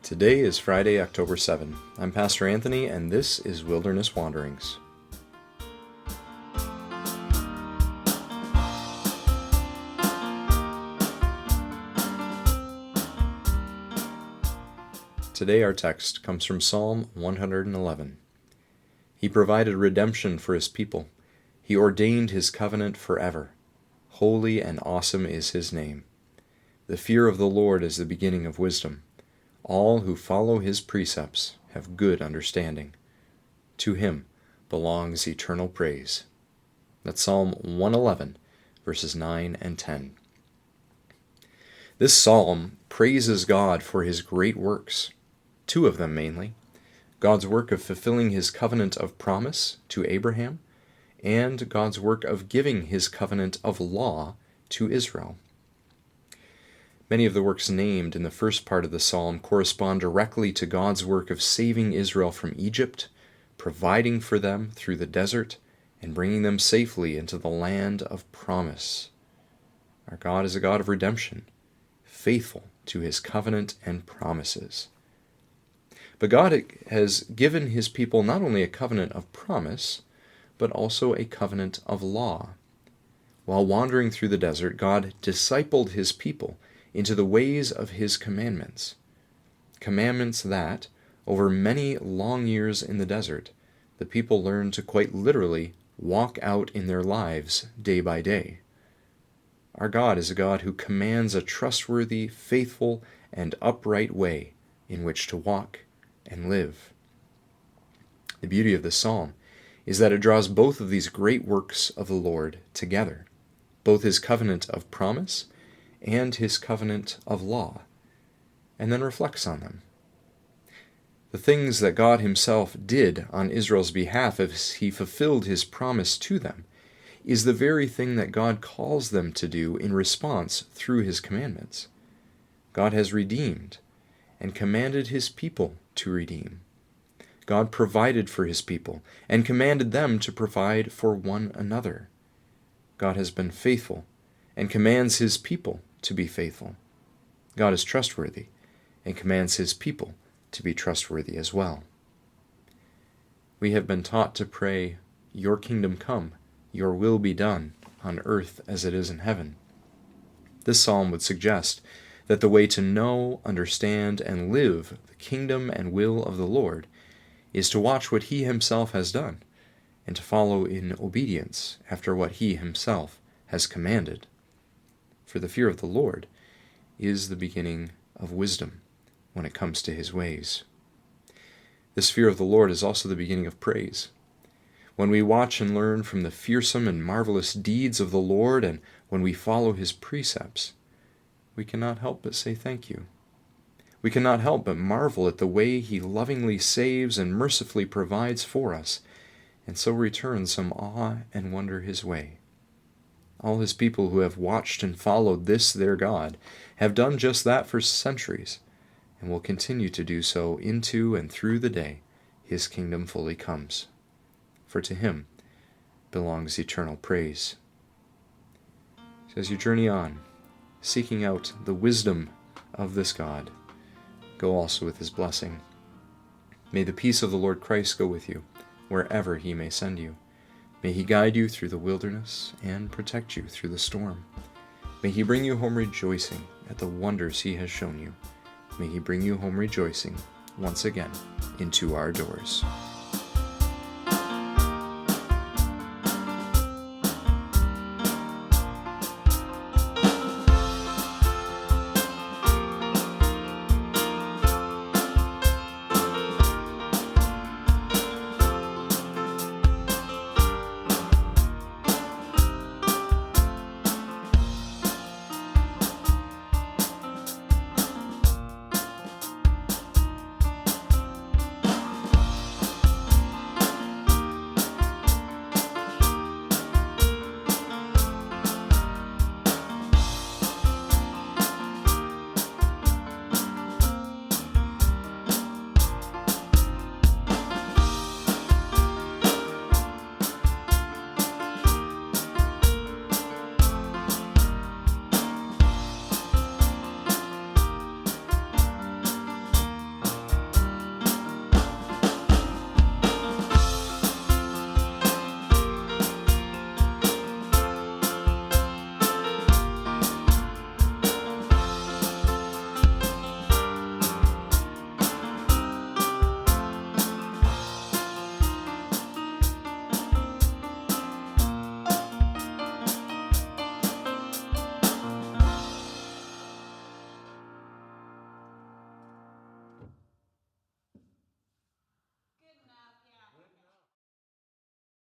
Today is Friday, October 7. I'm Pastor Anthony, and this is Wilderness Wanderings. Today our text comes from Psalm 111. He provided redemption for his people. He ordained his covenant forever. Holy and awesome is his name. The fear of the Lord is the beginning of wisdom. All who follow his precepts have good understanding. To him belongs eternal praise. That's Psalm 111, verses 9 and 10. This psalm praises God for his great works, two of them mainly: God's work of fulfilling his covenant of promise to Abraham, and God's work of giving his covenant of law to Israel. Many of the works named in the first part of the psalm correspond directly to God's work of saving Israel from Egypt, providing for them through the desert, and bringing them safely into the land of promise. Our God is a God of redemption, faithful to his covenant and promises. But God has given his people not only a covenant of promise, but also a covenant of law. While wandering through the desert, God discipled his people into the ways of his commandments. Commandments that, over many long years in the desert, the people learned to quite literally walk out in their lives day by day. Our God is a God who commands a trustworthy, faithful, and upright way in which to walk and live. The beauty of this psalm is that it draws both of these great works of the Lord together, both his covenant of promise and his covenant of law, and then reflects on them. The things that God himself did on Israel's behalf as he fulfilled his promise to them is the very thing that God calls them to do in response through his commandments. God has redeemed and commanded his people to redeem. God provided for his people and commanded them to provide for one another. God has been faithful and commands his people to be faithful. God is trustworthy and commands his people to be trustworthy as well. We have been taught to pray, "Your kingdom come, your will be done, on earth as it is in heaven." This psalm would suggest that the way to know, understand, and live the kingdom and will of the Lord is to watch what he himself has done and to follow in obedience after what he himself has commanded. For the fear of the Lord is the beginning of wisdom when it comes to his ways. This fear of the Lord is also the beginning of praise. When we watch and learn from the fearsome and marvelous deeds of the Lord, and when we follow his precepts, we cannot help but say thank you. We cannot help but marvel at the way he lovingly saves and mercifully provides for us, and so return some awe and wonder his way. All his people who have watched and followed this their God have done just that for centuries, and will continue to do so into and through the day his kingdom fully comes. For to him belongs eternal praise. So as you journey on, seeking out the wisdom of this God, go also with his blessing. May the peace of the Lord Christ go with you, wherever he may send you. May he guide you through the wilderness and protect you through the storm. May he bring you home rejoicing at the wonders he has shown you. May he bring you home rejoicing once again into our doors.